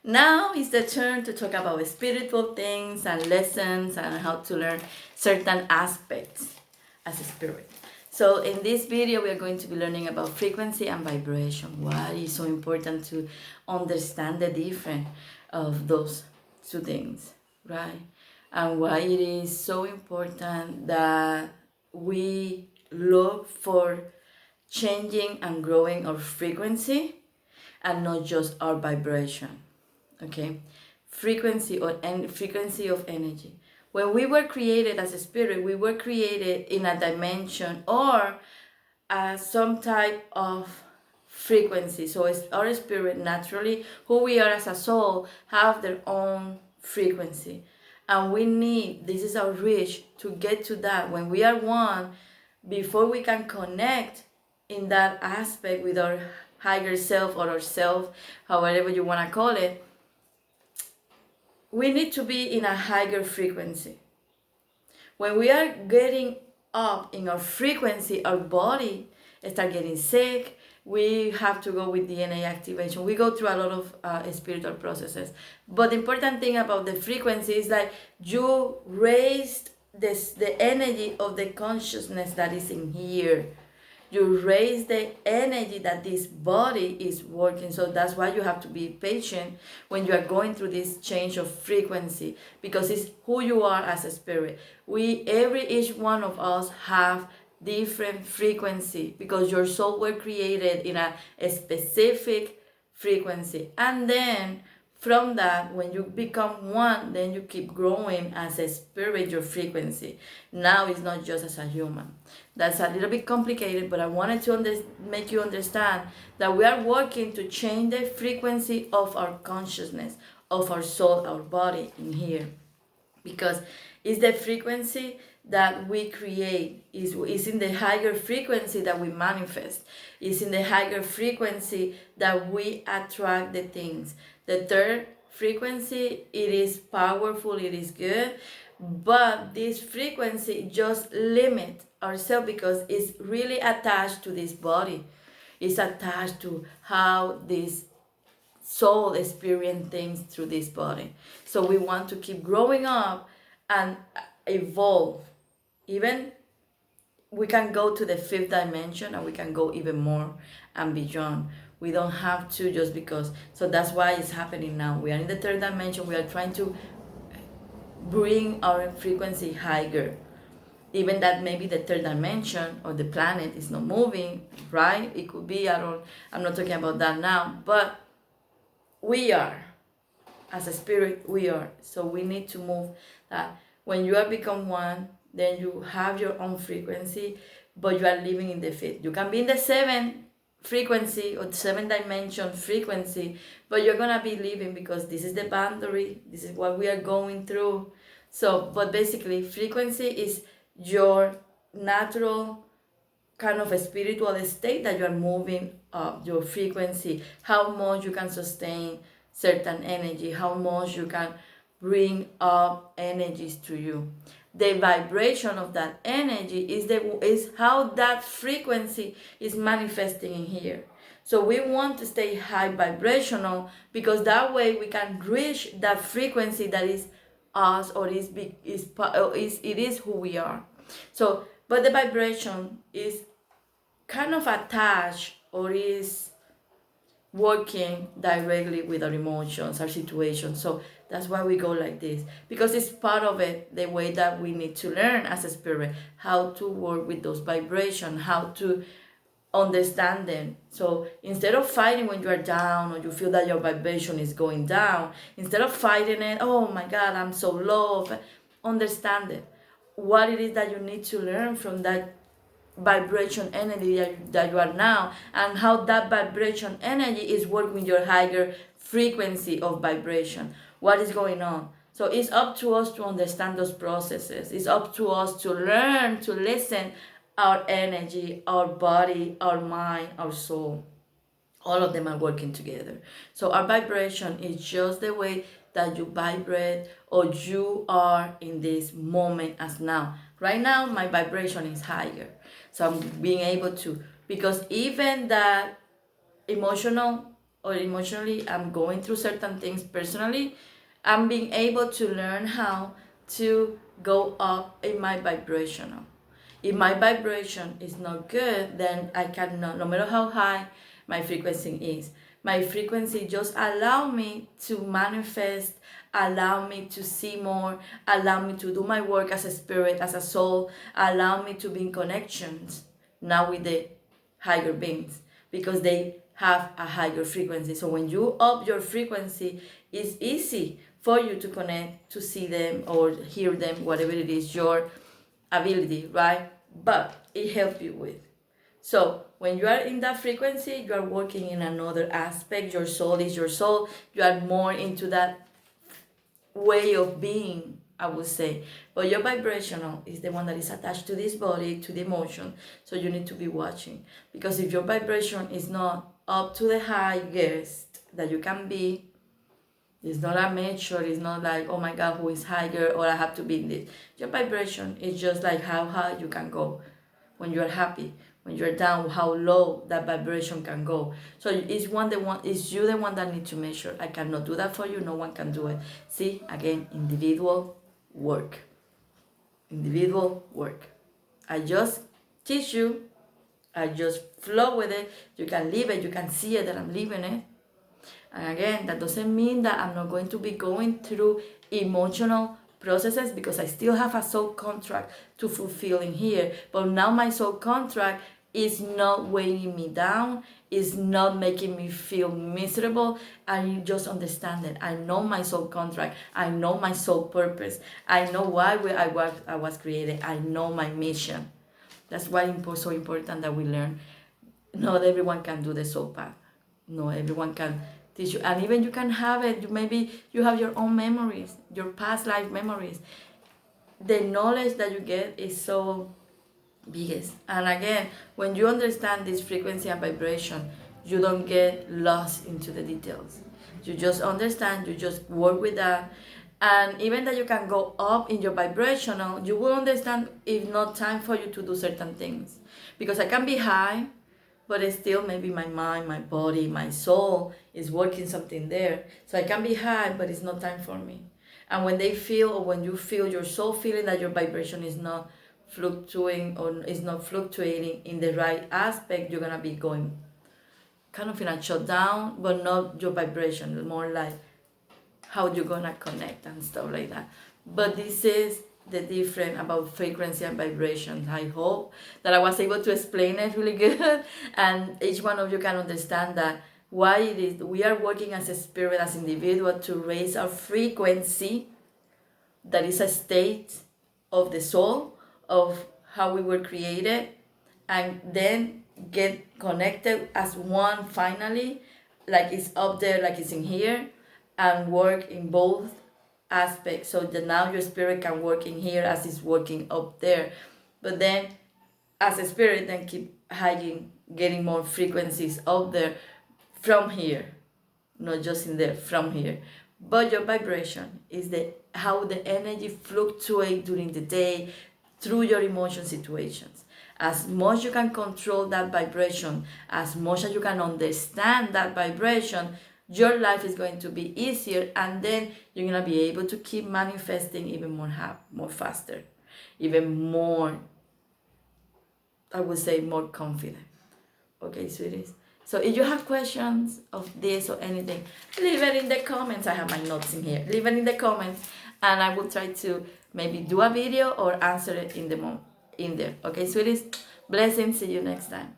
Now is the turn to talk about spiritual things and lessons and how to learn certain aspects as a spirit. So in this video, we are going to be learning about frequency and vibration. Why is so important to understand the difference of those two things, right? And why it is so important that we look for changing and growing our frequency and not just our vibration. Okay, frequency of energy. When we were created as a spirit, we were created in a dimension or some type of frequency. So it's our spirit naturally, who we are as a soul, have their own frequency. And we need, this is our reach to get to that. When we are one, before we can connect in that aspect with our higher self or ourself, however you want to call it, we need to be in a higher frequency. When we are getting up in our frequency, our body start getting sick. We have to go with DNA activation. We go through a lot of spiritual processes. But the important thing about the frequency is that you raised the energy of the consciousness that is in here. You raise the energy that this body is working. So that's why you have to be patient when you are going through this change of frequency, because it's who you are as a spirit. Each one of us have different frequency because your soul were created in a specific frequency. And then from that, when you become one, then you keep growing as a spirit, your frequency. Now it's not just as a human. That's a little bit complicated, but I wanted to make you understand that we are working to change the frequency of our consciousness, of our soul, our body in here. Because it's the frequency that we create, is in the higher frequency that we manifest, is in the higher frequency that we attract the things. The third frequency, it is powerful, it is good, but this frequency just limit ourselves because it's really attached to this body. It's attached to how this soul experience things through this body. So we want to keep growing up and evolve. Even we can go to the fifth dimension and we can go even more and beyond. We don't have to just because. So that's why it's happening now. We are in the third dimension. We are trying to bring our frequency higher. Even that maybe the third dimension or the planet is not moving, right? It could be, I'm not talking about that now, but we are, as a spirit, we are. So we need to move that. When you have become one, then you have your own frequency, but you are living in the fifth. You can be in the seventh frequency or the seven dimension frequency, but you're gonna be living because this is the boundary, this is what we are going through. So, but basically, frequency is your natural kind of a spiritual state that you are moving up your frequency, how much you can sustain certain energy, how much you can bring up energies to you. The vibration of that energy is how that frequency is manifesting in here. So we want to stay high vibrational because that way we can reach that frequency that is us or it is who we are. So, but the vibration is kind of attached or is working directly with our emotions, our situation. So that's why we go like this, because it's part of it, the way that we need to learn as a spirit, how to work with those vibrations, how to understand them. So instead of fighting when you are down or you feel that your vibration is going down, instead of fighting it, oh my God, I'm so low, understand it. What it is that you need to learn from that vibration energy that you are now, and how that vibration energy is working with your higher frequency of vibration. What is going on? So it's up to us to understand those processes. It's up to us to learn to listen our energy, our body, our mind, our soul. All of them are working together. So our vibration is just the way that you vibrate or you are in this moment as now. Right now, my vibration is higher. So I'm being able to, because even that emotional or emotionally I'm going through certain things personally, I'm being able to learn how to go up in my vibrational. If my vibration is not good, then I cannot, no matter how high my frequency is. My frequency just allow me to manifest, allow me to see more, allow me to do my work as a spirit, as a soul, allow me to be in connections now with the higher beings because they have a higher frequency. So when you up your frequency, it's easy for you to connect, to see them or hear them, whatever it is your ability, right? But it helps you with. So when you are in that frequency, you are working in another aspect. Your soul is your soul. You are more into that way of being, I would say. But your vibrational is the one that is attached to this body, to the emotion. So you need to be watching. Because if your vibration is not up to the highest that you can be, it's not a measure, it's not like, oh my God, who is higher or I have to be in this. Your vibration is just like how high you can go when you're happy. When you're down, how low that vibration can go. So it's you the one that need to measure. I cannot do that for you, no one can do it. See, again, individual work. Individual work. I just teach you, I just flow with it. You can live it, you can see it that I'm living it. And again, that doesn't mean that I'm not going to be going through emotional processes because I still have a soul contract to fulfill in here. But now my soul contract is not weighing me down, is not making me feel miserable. I just understand it. I know my soul contract. I know my soul purpose. I know why I was created. I know my mission. That's why it's so important that we learn. Not everyone can do the soul path. No, everyone can teach you, and even you can have it. Maybe you have your own memories, your past life memories. The knowledge that you get is so biggest. And again, when you understand this frequency and vibration, you don't get lost into the details. You just understand. You just work with that. And even that you can go up in your vibrational, you will understand if not time for you to do certain things. Because I can be high, but it's still maybe my mind, my body, my soul is working something there. So I can be high, but it's not time for me. And when they feel, or when you feel your soul feeling that your vibration is not fluctuating or is not fluctuating in the right aspect, you're gonna be going kind of in a shutdown, but not your vibration, more like how you're gonna connect and stuff like that. But this is the difference about frequency and vibration. I hope that I was able to explain it really good and each one of you can understand that why it is we are working as a spirit, as individual, to raise our frequency. That is a state of the soul, of how we were created, and then get connected as one finally, like it's up there, like it's in here, and work in both aspects so that now your spirit can work in here as it's working up there. But then as a spirit, then keep hiking, getting more frequencies up there from here, not just in there, from here. But your vibration is the how the energy fluctuates during the day through your emotion situations. As much you can control that vibration, as much as you can understand that vibration, your life is going to be easier, and then you're going to be able to keep manifesting even more faster, even more, I would say, more confident. Okay, sweeties? So if you have questions of this or anything, leave it in the comments. I have my notes in here. Leave it in the comments, and I will try to maybe do a video or answer it in there. Okay, sweeties? Blessings. See you next time.